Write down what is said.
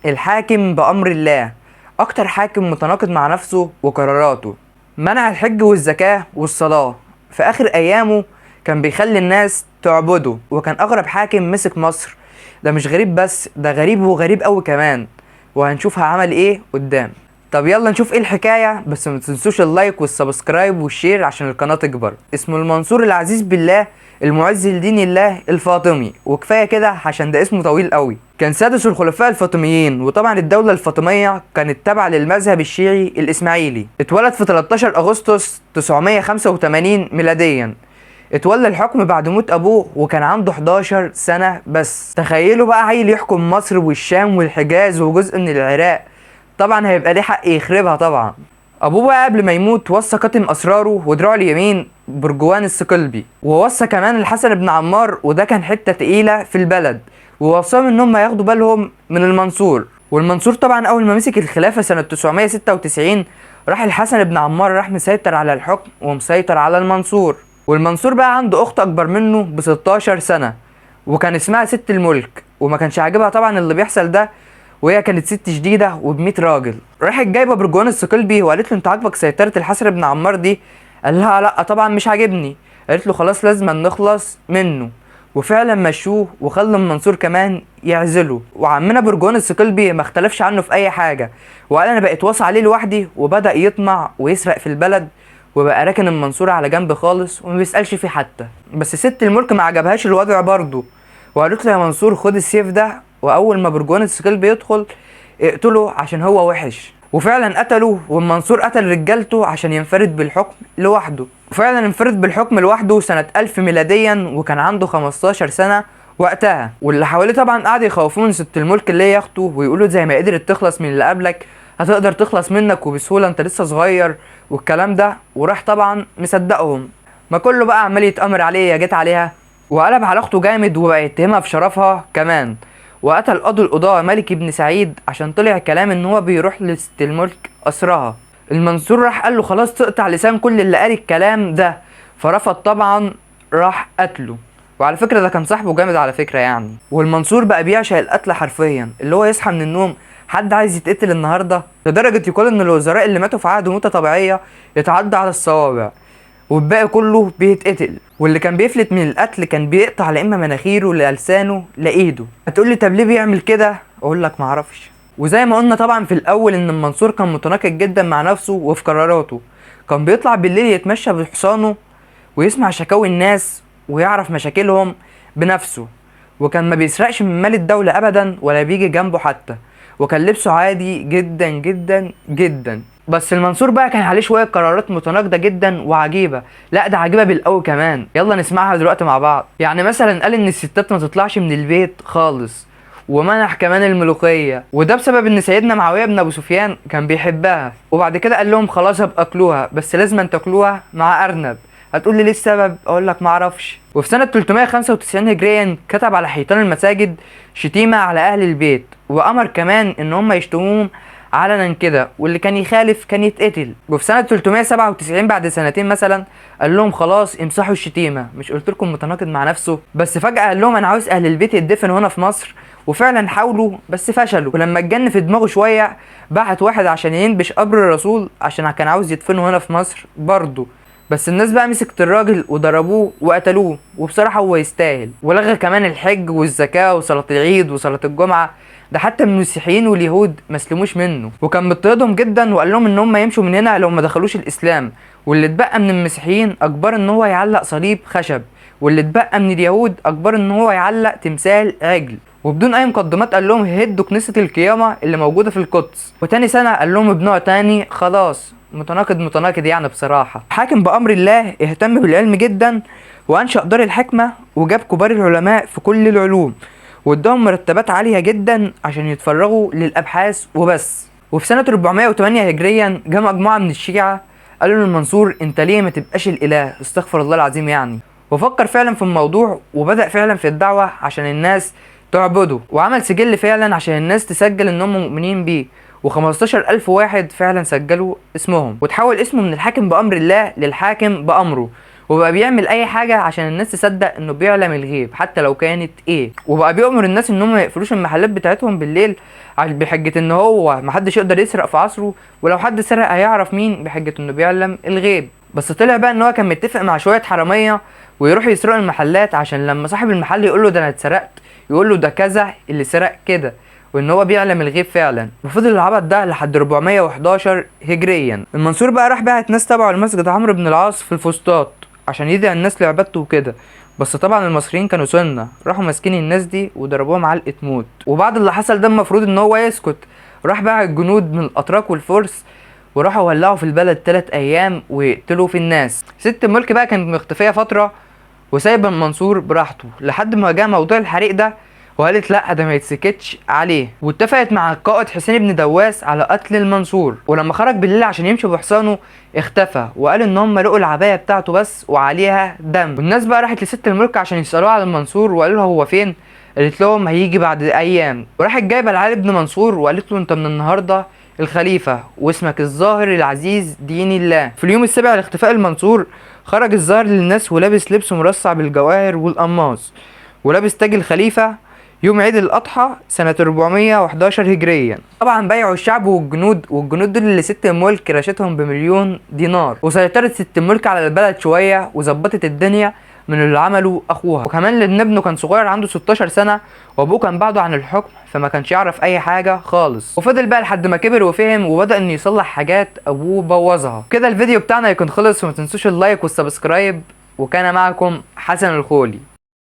الحاكم بأمر الله أكتر حاكم متناقض مع نفسه وقراراته. منع الحج والزكاة والصلاة في آخر أيامه، كان بيخلي الناس تعبده، وكان أغرب حاكم مسك مصر. ده مش غريب بس، ده غريب وغريب أوي كمان، وهنشوف عمل إيه قدام. طب يلا نشوف إيه الحكاية، بس ما تنسوش اللايك والسبسكرايب والشير عشان القناة تكبر. اسمه المنصور العزيز بالله المعز لدين الله الفاطمي، وكفايه كده عشان ده اسمه طويل قوي. كان سادس الخلفاء الفاطميين، وطبعا الدوله الفاطميه كانت تابعه للمذهب الشيعي الاسماعيلي. اتولد في 13 اغسطس 985 ميلاديا. اتولى الحكم بعد موت ابوه وكان عنده 11 سنه بس. تخيلوا بقى عيل يحكم مصر والشام والحجاز وجزء من العراق، طبعا هيبقى ليه حق يخربها طبعا. ابوه بقى قبل ما يموت وصى كاتم اسراره ودراعه اليمين برجوان الصقلبي، ووصى كمان الحسن بن عمار، وده كان حته تقيله في البلد، ووصاهم ان هم ياخدوا بالهم من المنصور. والمنصور طبعا اول ما مسك الخلافه سنه 996 راح الحسن بن عمار راح مسيطر على الحكم ومسيطر على المنصور. والمنصور بقى عنده اخت اكبر منه ب 16 سنه، وكان اسمها ست الملك، وما كانش عاجبها طبعا اللي بيحصل ده، وهي كانت ست شديده وب100 راجل. راحت جايبه برجوان الصقلبي وقالت له انت عاجبك سيطره الحسن بن عمار دي؟ قال لها لا طبعا مش عاجبني. قالت له خلاص لازم نخلص منه، وفعلا مشوه وخلى المنصور كمان يعزله. وعمنا برجوان الصقلبي ما اختلفش عنه في اي حاجه، وقال انا بقيت واصي عليه لوحدي، وبدا يطمع ويسرق في البلد، وبقى راكن المنصور على جنب خالص وما بيسالش فيه حتى. بس ست الملك ما عجبهاش الوضع برضه، وقالت له يا منصور خد السيف ده، واول ما برجوان الصقلبي يدخل اقتله عشان هو وحش. وفعلا قتله، والمنصور قتل رجالته عشان ينفرد بالحكم لوحده. وفعلا انفرد بالحكم لوحده سنة 1000 ميلاديا، وكان عنده 15 سنة وقتها. واللي حواليه طبعا قعدوا يخوفوه من ست الملك اللي هي اخته، ويقولوا زي ما قدرت تخلص من اللي قبلك هتقدر تخلص منك وبسهولة، انت لسه صغير والكلام ده. وراح طبعا مصدقهم، ما كله بقى عمال يتأمر عليه يا جت عليها، وقلب على اخته جامد وبقى يتهمها في شرفها كمان. وقتل قاضي القضاة ملك بن سعيد عشان طلع كلام ان هو بيروح لست الملك اسرها. المنصور راح قال له خلاص تقطع لسان كل اللي قال الكلام ده، فرفض طبعا، راح قتله. وعلى فكرة ده كان صاحبه جامد على فكرة يعني. والمنصور بقى بيعشق القتل حرفيا، اللي هو يصحى من النوم حد عايز يتقتل النهارده، لدرجة يقول ان الوزراء اللي ماتوا في عهد موتة طبيعية يتعدى على الصوابع، والباقي كله بيتقتل. واللي كان بيفلت من القتل كان بيقطع لا اما مناخيره لا لسانه لا ايده. هتقولي طب ليه بيعمل كده؟ اقول لك معرفش. وزي ما قلنا طبعا في الاول ان المنصور كان متناقض جدا مع نفسه وفي قراراته. كان بيطلع بالليل يتمشى بحصانه ويسمع شكاوي الناس ويعرف مشاكلهم بنفسه، وكان ما بيسرقش من مال الدولة ابدا ولا بيجي جنبه حتى، وكان لبسه عادي جدا جدا جدا. بس المنصور بقى كان عليه شويه قرارات متناقضه جدا وعجيبه، لا ده عجيبه بالقوي كمان، يلا نسمعها دلوقتي مع بعض. يعني مثلا قال ان الستات ما تطلعش من البيت خالص، ومنح كمان الملوخيه، وده بسبب ان سيدنا معاويه بن ابو سفيان كان بيحبها. وبعد كده قال لهم خلاص هبقى اكلوها، بس لازم تاكلوها مع ارنب. هتقول لي ليه السبب؟ اقول لك ما اعرفش. وفي سنه 395 هجريا كتب على حيطان المساجد شتيمه على اهل البيت، وامر كمان ان هم يشتموهم علنا كده، واللي كان يخالف كان يتقتل. وفي سنه 397 بعد سنتين مثلا قال لهم خلاص امسحوا الشتيمه، مش قلت لكم متناقض مع نفسه؟ بس فجاه قال لهم انا عاوز اهل البيت يدفنوا هنا في مصر، وفعلا حاولوا بس فشلوا. ولما اتجن في دماغه شويه بعت واحد عشان ينبش قبر الرسول عشان كان عاوز يدفنه هنا في مصر برضه. بس الناس بقى مسكت الراجل وضربوه وقتلوه، وبصراحة هو يستاهل. ولغى كمان الحج والزكاة وصلاة العيد وصلاة الجمعة، ده حتى المسيحيين واليهود مسلموش منه، وكان مضطهدهم جدا وقال لهم ان هم يمشوا من هنا لو ما دخلوش الاسلام. واللي اتبقى من المسيحيين اجبر ان هو يعلق صليب خشب، واللي اتبقى من اليهود اجبر ان هو يعلق تمثال عجل. وبدون اي مقدمات قال لهم هدوا كنيسة القيامة اللي موجودة في القدس. وتاني سنة قال لهم ابنوها تاني. خلاص متناقض يعني بصراحة. حاكم بأمر الله اهتم بالعلم جدا، وأنشأ دار الحكمة وجاب كبار العلماء في كل العلوم، واداهم مرتبات عالية جدا عشان يتفرغوا للأبحاث وبس. وفي سنة 408 هجريا جاء مجموعة من الشيعة قالوا للمنصور انت ليه ما تبقاش الإله؟ استغفر الله العظيم يعني. وفكر فعلا في الموضوع وبدأ فعلا في الدعوة عشان الناس تعبده، وعمل سجل فعلا عشان الناس تسجل انهم مؤمنين بيه، و15000 واحد فعلا سجلوا اسمهم، وتحول اسمه من الحاكم بأمر الله للحاكم بأمره. وبقى بيعمل اي حاجه عشان الناس تصدق انه بيعلم الغيب حتى لو كانت ايه. وبقى بيأمر الناس انهم ما يقفلوش المحلات بتاعتهم بالليل بحجه ان هو محدش يقدر يسرق في عصره، ولو حد سرق هيعرف مين بحجه انه بيعلم الغيب. بس طلع بقى ان هو كان متفق مع شويه حراميه ويروحوا يسرقوا المحلات، عشان لما صاحب المحل يقول له ده انا اتسرقت يقول له ده كذا اللي سرق كده، وان هو بيعلم الغيب فعلا. وفضل العبط ده لحد 411 هجريا. المنصور بقى راح بعت ناس تبعه لمسجد عمرو بن العاص في الفسطاط عشان يدعي الناس لعبادته وكده. بس طبعا المصريين كانوا سنة، راحوا ماسكين الناس دي وضربوهم علقة موت. وبعد اللي حصل ده المفروض ان هو يسكت، راح بقى الجنود من الاتراك والفرس وراحوا ولعوا في البلد 3 ايام ويقتلوا في الناس. ست الملك بقى كانت مختفية فترة وسايبه المنصور براحته لحد ما جه موضوع الحريق ده، وقالت لا ده ما يتسكتش عليه، واتفقت مع القائد حسين بن دواس على قتل المنصور. ولما خرج بالليل عشان يمشي بحصانه اختفى، وقال ان هم لقوا العبايه بتاعته بس وعليها دم. والناس بقى راحت لست الملك عشان يسالوها على المنصور وقالوا لها هو فين، قالت لهم هيجي بعد ايام. وراحت جايبه لعلي بن منصور وقالت له انت من النهارده الخليفه واسمك الظاهر العزيز دين الله. في اليوم السابع لاختفاء المنصور خرج الظاهر للناس ولابس لبس مرصع بالجواهر والألماس ولابس تاج الخليفة يوم عيد الأضحى سنة 411 هجريا. طبعا بايعوا الشعب والجنود دول اللي ست الملك رشتهم بمليون دينار، وسيطرت ست الملك على البلد شوية وظبطت الدنيا من اللي عمله اخوها. وكمان لان ابنه كان صغير عنده 16 سنة وابوه كان بعده عن الحكم فما كانش يعرف اي حاجة خالص، وفضل بقى لحد ما كبر وفهم وبدأ انه يصلح حاجات ابوه بوظها. كده الفيديو بتاعنا يكون خلص، وما تنسوش اللايك والسبسكرايب، وكان معكم حسن الخولي.